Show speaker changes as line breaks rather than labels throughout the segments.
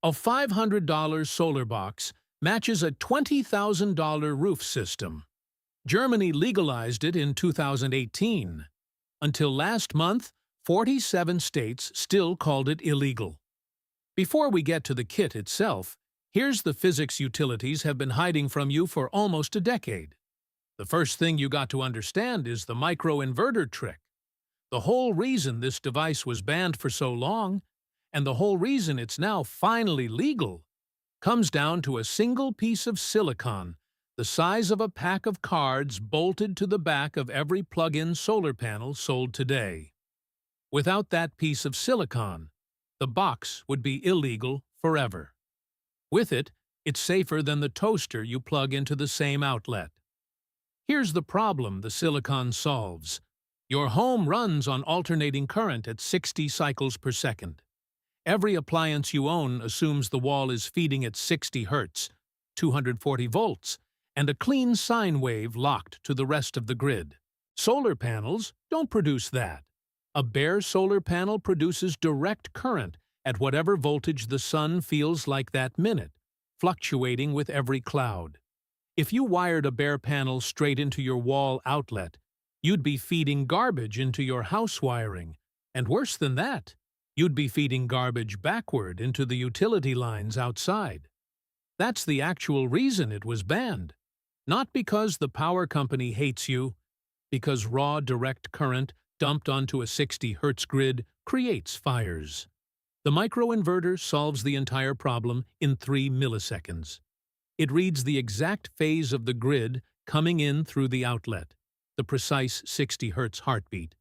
A $500 solar box matches a $20,000 roof system. Germany legalized it in 2018. Until last month, 47 states still called it illegal. Before we get to the kit itself, here's the physics utilities have been hiding from you for almost a decade. The first thing you got to understand is the microinverter trick. The whole reason this device was banned for so long, and the whole reason it's now finally legal, comes down to a single piece of silicon, the size of a pack of cards bolted to the back of every plug-in solar panel sold today. Without that piece of silicon, the box would be illegal forever. With it, it's safer than the toaster you plug into the same outlet. Here's the problem the silicon solves. Your home runs on alternating current at 60 cycles per second. Every appliance you own assumes the wall is feeding at 60 Hz, 240 volts, and a clean sine wave locked to the rest of the grid. Solar panels don't produce that. A bare solar panel produces direct current at whatever voltage the sun feels like that minute, fluctuating with every cloud. If you wired a bare panel straight into your wall outlet, you'd be feeding garbage into your house wiring, and worse than that, you'd be feeding garbage backward into the utility lines outside. That's the actual reason it was banned. Not because the power company hates you, because raw direct current dumped onto a 60 Hz grid creates fires. The microinverter solves the entire problem in 3 milliseconds. It reads the exact phase of the grid coming in through the outlet, the precise 60 Hz heartbeat,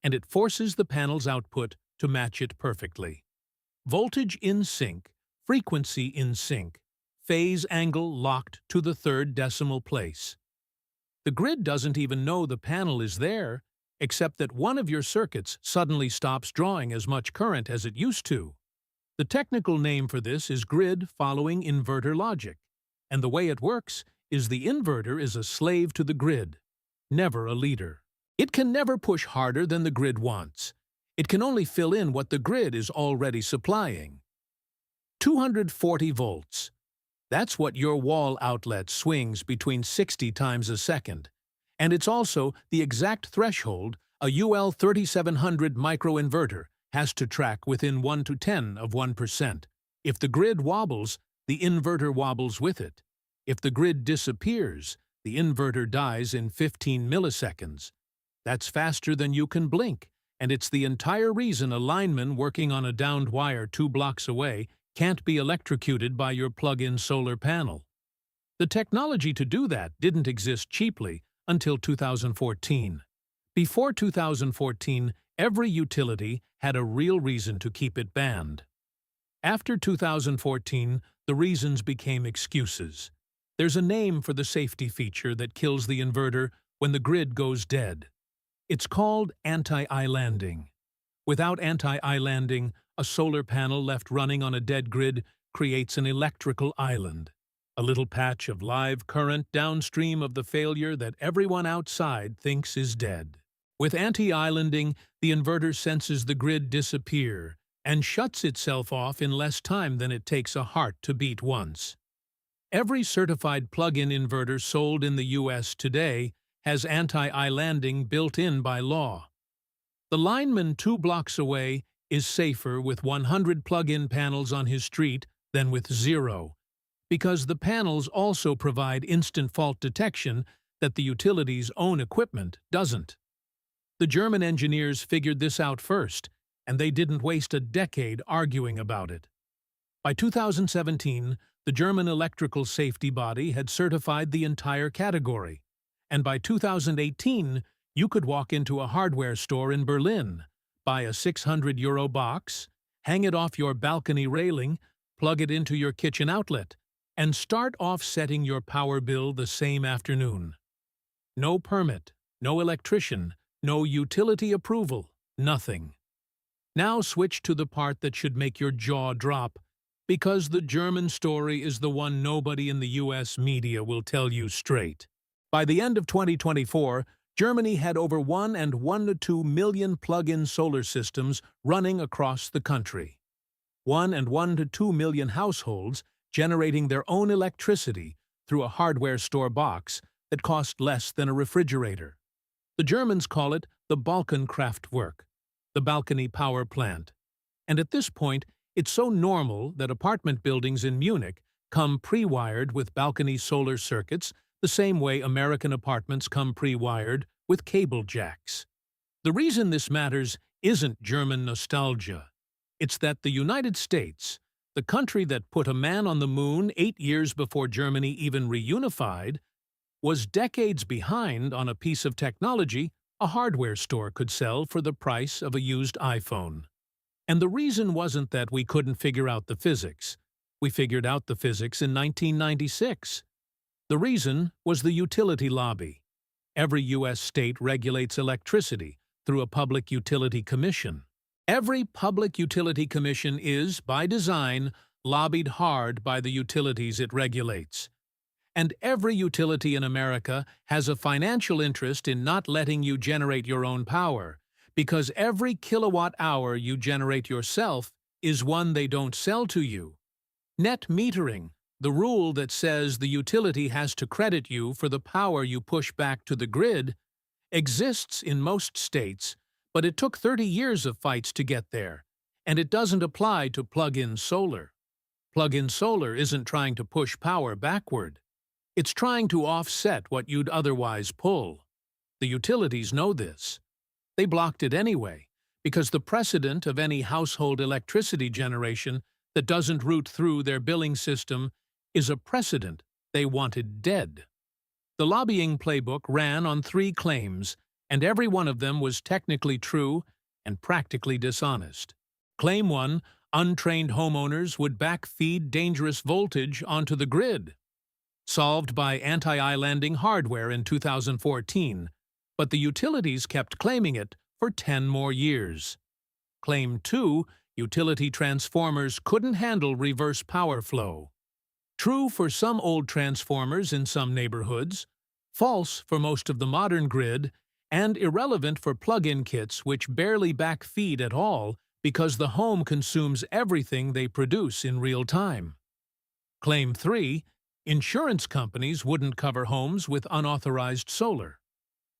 and it forces the panel's output to match it perfectly. Voltage in sync, frequency in sync, phase angle locked to the third decimal place. The grid doesn't even know the panel is there, except that one of your circuits suddenly stops drawing as much current as it used to. The technical name for this is grid following inverter logic, and the way it works is the inverter is a slave to the grid, never a leader. It can never push harder than the grid wants. It can only fill in what the grid is already supplying. 240 volts. That's what your wall outlet swings between 60 times a second. And it's also the exact threshold a UL 3700 microinverter has to track within 1 to 10 of 1%. If the grid wobbles, the inverter wobbles with it. If the grid disappears, the inverter dies in 15 milliseconds. That's faster than you can blink, and it's the entire reason a lineman working on a downed wire 2 blocks away can't be electrocuted by your plug-in solar panel. The technology to do that didn't exist cheaply until 2014. Before 2014, every utility had a real reason to keep it banned. After 2014, the reasons became excuses. There's a name for the safety feature that kills the inverter when the grid goes dead. It's called anti-islanding. Without anti-islanding, a solar panel left running on a dead grid creates an electrical island, a little patch of live current downstream of the failure that everyone outside thinks is dead. With anti-islanding, the inverter senses the grid disappear and shuts itself off in less time than it takes a heart to beat once. Every certified plug-in inverter sold in the US today has anti-islanding built in by law. The lineman 2 blocks away is safer with 100 plug-in panels on his street than with 0, because the panels also provide instant fault detection that the utility's own equipment doesn't. The German engineers figured this out first, and they didn't waste a decade arguing about it. By 2017, the German electrical safety body had certified the entire category, and by 2018, you could walk into a hardware store in Berlin, buy a €600 box, hang it off your balcony railing, plug it into your kitchen outlet, and start offsetting your power bill the same afternoon. No permit, no electrician, no utility approval, nothing. Now switch to the part that should make your jaw drop, because the German story is the one nobody in the US media will tell you straight. By the end of 2024, Germany had over 1 to 2 million plug-in solar systems running across the country. 1 to 2 million households generating their own electricity through a hardware store box that cost less than a refrigerator. The Germans call it the Balkenkraftwerk, the balcony power plant. And at this point, it's so normal that apartment buildings in Munich come pre-wired with balcony solar circuits the same way American apartments come pre-wired with cable jacks. The reason this matters isn't German nostalgia. It's that the United States, the country that put a man on the moon 8 years before Germany even reunified, was decades behind on a piece of technology a hardware store could sell for the price of a used iPhone. And the reason wasn't that we couldn't figure out the physics. We figured out the physics in 1996. The reason was the utility lobby. Every U.S. state regulates electricity through a public utility commission. Every public utility commission is, by design, lobbied hard by the utilities it regulates. And every utility in America has a financial interest in not letting you generate your own power, because every kilowatt hour you generate yourself is one they don't sell to you. Net metering, the rule that says the utility has to credit you for the power you push back to the grid, exists in most states, but it took 30 years of fights to get there, and it doesn't apply to plug-in solar. Plug-in solar isn't trying to push power backward. It's trying to offset what you'd otherwise pull. The utilities know this. They blocked it anyway, because the precedent of any household electricity generation that doesn't route through their billing system is a precedent they wanted dead. The lobbying playbook ran on 3 claims, and every one of them was technically true and practically dishonest. Claim 1, untrained homeowners would backfeed dangerous voltage onto the grid. Solved by anti-islanding hardware in 2014, but the utilities kept claiming it for 10 more years. Claim 2, utility transformers couldn't handle reverse power flow. True for some old transformers in some neighborhoods, false for most of the modern grid, and irrelevant for plug-in kits which barely backfeed at all because the home consumes everything they produce in real time. Claim 3, insurance companies wouldn't cover homes with unauthorized solar.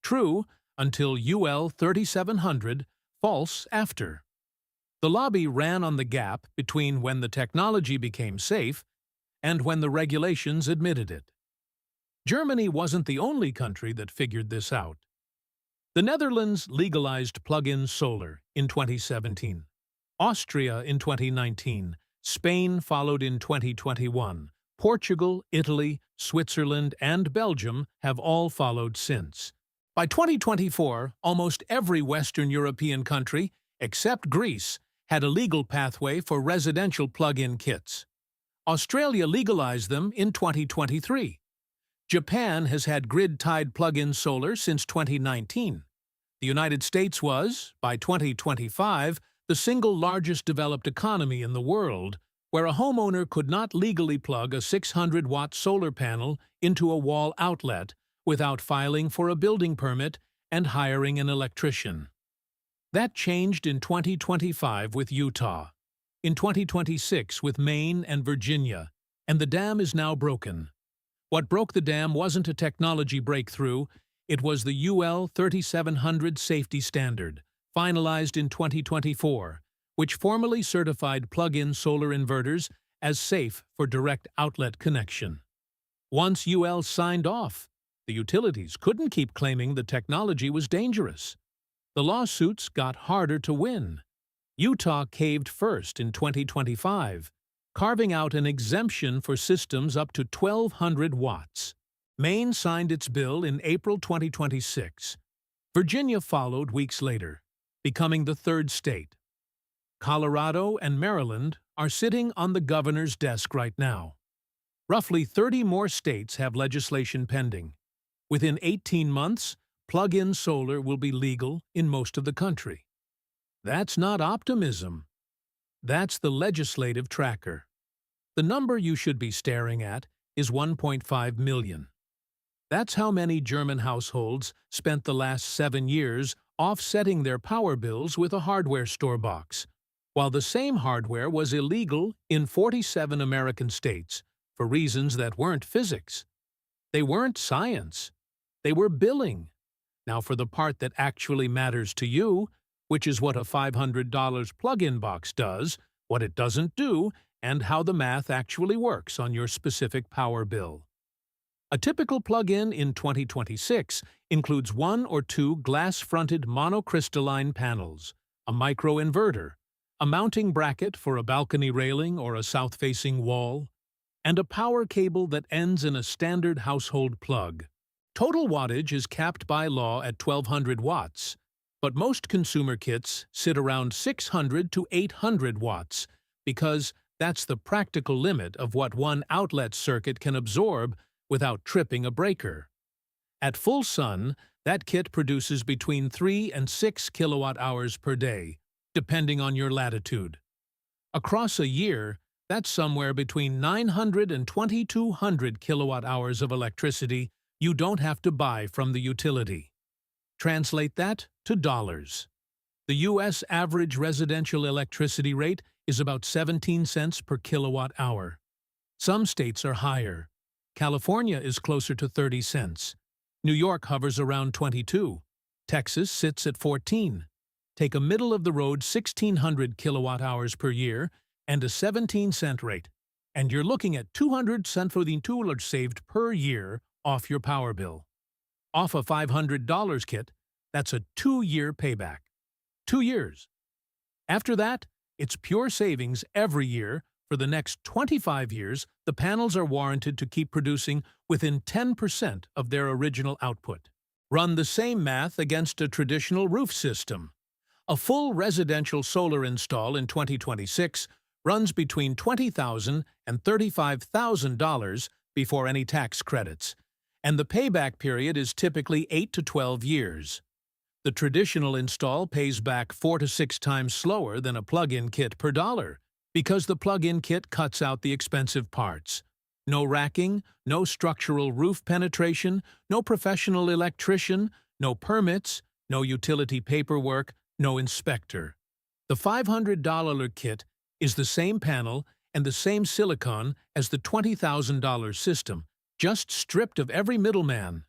True until UL 3700, false after. The lobby ran on the gap between when the technology became safe and when the regulations admitted it. Germany wasn't the only country that figured this out. The Netherlands legalized plug-in solar in 2017. Austria in 2019. Spain followed in 2021. Portugal, Italy, Switzerland, and Belgium have all followed since. By 2024, almost every Western European country, except Greece, had a legal pathway for residential plug-in kits. Australia legalized them in 2023. Japan has had grid-tied plug-in solar since 2019. The United States was, by 2025, the single largest developed economy in the world, where a homeowner could not legally plug a 600-watt solar panel into a wall outlet without filing for a building permit and hiring an electrician. That changed in 2025 with Utah, in 2026 with Maine and Virginia, and the dam is now broken. What broke the dam wasn't a technology breakthrough, it was the UL 3700 safety standard, finalized in 2024, which formally certified plug-in solar inverters as safe for direct outlet connection. Once UL signed off, the utilities couldn't keep claiming the technology was dangerous. The lawsuits got harder to win. Utah caved first in 2025, carving out an exemption for systems up to 1,200 watts. Maine signed its bill in April 2026. Virginia followed weeks later, becoming the third state. Colorado and Maryland are sitting on the governor's desk right now. Roughly 30 more states have legislation pending. Within 18 months, plug-in solar will be legal in most of the country. That's not optimism. That's the legislative tracker. The number you should be staring at is 1.5 million. That's how many German households spent the last 7 years offsetting their power bills with a hardware store box. while the same hardware was illegal in 47 American states for reasons that weren't physics. They weren't science. They were billing. Now for the part that actually matters to you, which is what a $500 plug-in box does, what it doesn't do, and how the math actually works on your specific power bill. A typical plug-in in 2026 includes one or two glass-fronted monocrystalline panels, a microinverter, a mounting bracket for a balcony railing or a south-facing wall, and a power cable that ends in a standard household plug. Total wattage is capped by law at 1200 watts, but most consumer kits sit around 600 to 800 watts because that's the practical limit of what one outlet circuit can absorb without tripping a breaker. At full sun, that kit produces between 3 and 6 kilowatt-hours per day, depending on your latitude. Across a year, that's somewhere between 900 and 2200 kilowatt-hours of electricity you don't have to buy from the utility. Translate that to dollars. The U.S. average residential electricity rate is about 17 cents per kilowatt-hour. Some states are higher. California is closer to 30 cents. New York hovers around 22. Texas sits at 14. Take a middle-of-the-road 1,600 kilowatt-hours per year and a 17-cent rate, and you're looking at $200 saved per year off your power bill. Off a $500 kit, that's a 2-year payback. 2 years. After that, it's pure savings every year. For the next 25 years, the panels are warranted to keep producing within 10% of their original output. Run the same math against a traditional roof system. A full residential solar install in 2026 runs between $20,000 and $35,000 before any tax credits, and the payback period is typically 8 to 12 years. The traditional install pays back 4 to 6 times slower than a plug-in kit per dollar, because the plug-in kit cuts out the expensive parts. No racking, no structural roof penetration, no professional electrician, no permits, no utility paperwork, no inspector. The $500 kit is the same panel and the same silicon as the $20,000 system, just stripped of every middleman.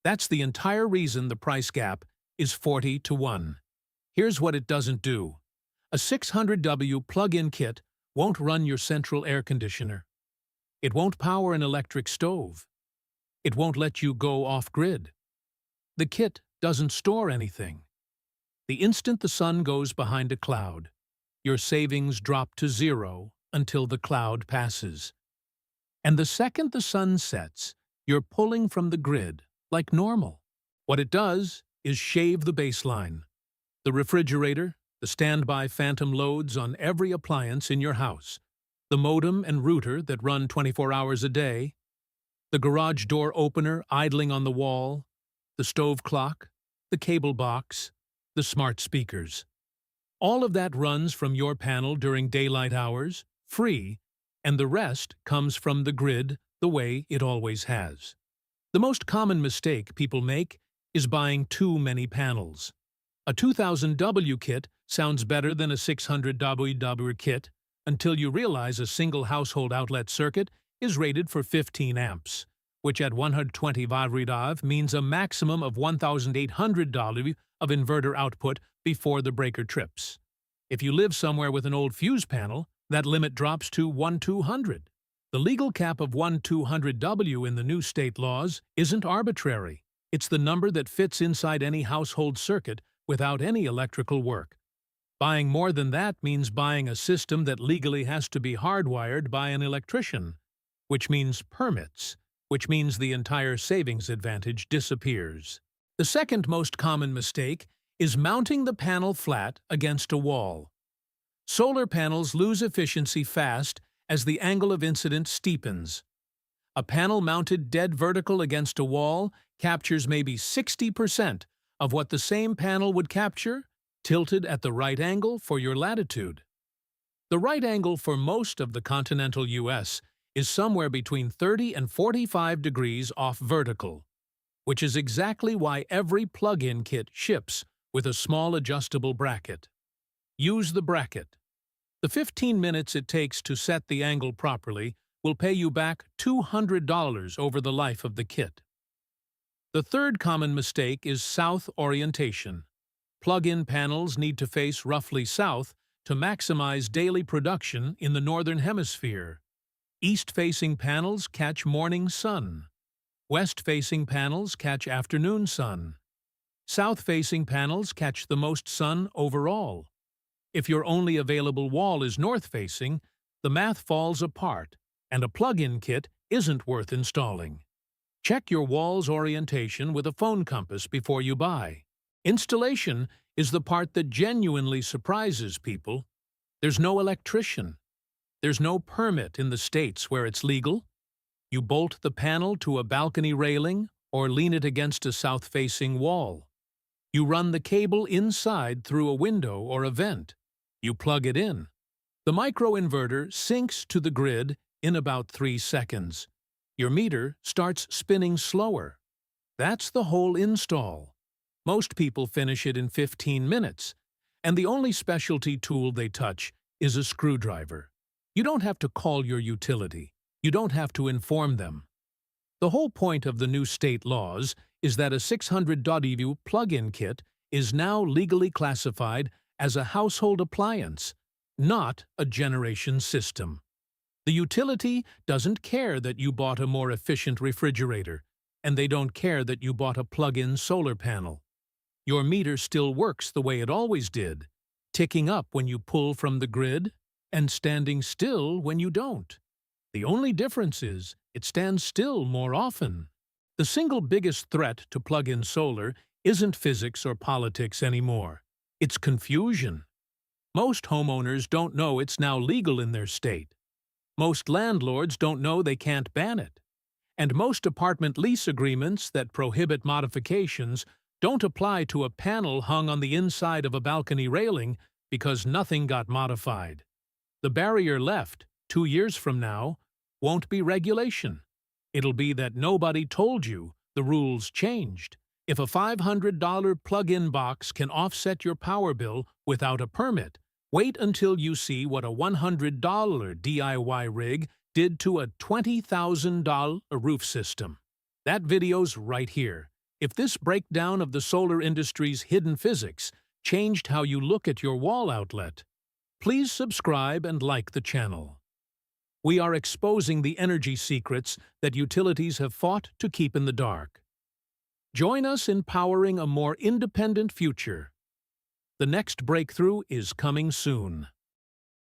That's the entire reason the price gap is 40 to 1. Here's what it doesn't do. A 600W plug-in kit won't run your central air conditioner. It won't power an electric stove. It won't let you go off-grid. The kit doesn't store anything. The instant the sun goes behind a cloud, your savings drop to zero until the cloud passes. And the second the sun sets, you're pulling from the grid like normal. What it does is shave the baseline. The refrigerator, the standby phantom loads on every appliance in your house, the modem and router that run 24 hours a day, the garage door opener idling on the wall, the stove clock, the cable box, the smart speakers. All of that runs from your panel during daylight hours, free, and the rest comes from the grid the way it always has. The most common mistake people make is buying too many panels. A 2000W kit sounds better than a 600W kit until you realize a single household outlet circuit is rated for 15 amps, which at 120 VAV means a maximum of $1,800 of inverter output before the breaker trips. If you live somewhere with an old fuse panel, that limit drops to 1,200. The legal cap of 1,200W in the new state laws isn't arbitrary. It's the number that fits inside any household circuit without any electrical work. Buying more than that means buying a system that legally has to be hardwired by an electrician, which means permits, which means the entire savings advantage disappears. The second most common mistake is mounting the panel flat against a wall. Solar panels lose efficiency fast as the angle of incidence steepens. A panel mounted dead vertical against a wall captures maybe 60% of what the same panel would capture tilted at the right angle for your latitude. The right angle for most of the continental U.S. is somewhere between 30 and 45 degrees off vertical, which is exactly why every plug-in kit ships with a small adjustable bracket. Use the bracket. The 15 minutes it takes to set the angle properly will pay you back $200 over the life of the kit. The third common mistake is south orientation. Plug-in panels need to face roughly south to maximize daily production in the northern hemisphere. East-facing panels catch morning sun. West-facing panels catch afternoon sun. South-facing panels catch the most sun overall. If your only available wall is north-facing, the math falls apart, and a plug-in kit isn't worth installing. Check your wall's orientation with a phone compass before you buy. Installation is the part that genuinely surprises people. There's no electrician. There's no permit in the states where it's legal. You bolt the panel to a balcony railing or lean it against a south-facing wall. You run the cable inside through a window or a vent. You plug it in. The microinverter syncs to the grid in about 3 seconds. Your meter starts spinning slower. That's the whole install. Most people finish it in 15 minutes, and the only specialty tool they touch is a screwdriver. You don't have to call your utility. You don't have to inform them. The whole point of the new state laws is that a 600.evu plug-in kit is now legally classified as a household appliance, not a generation system. The utility doesn't care that you bought a more efficient refrigerator, and they don't care that you bought a plug-in solar panel. Your meter still works the way it always did, ticking up when you pull from the grid and standing still when you don't. The only difference is it stands still more often. The single biggest threat to plug-in solar isn't physics or politics anymore. It's confusion. Most homeowners don't know it's now legal in their state. Most landlords don't know they can't ban it. And most apartment lease agreements that prohibit modifications don't apply to a panel hung on the inside of a balcony railing because nothing got modified. The barrier left, 2 years from now, won't be regulation. It'll be that nobody told you the rules changed. If a $500 plug-in box can offset your power bill without a permit, wait until you see what a $100 DIY rig did to a $20,000 roof system. That video's right here. If this breakdown of the solar industry's hidden physics changed how you look at your wall outlet, please subscribe and like the channel. We are exposing the energy secrets that utilities have fought to keep in the dark. Join us in powering a more independent future. The next breakthrough is coming soon.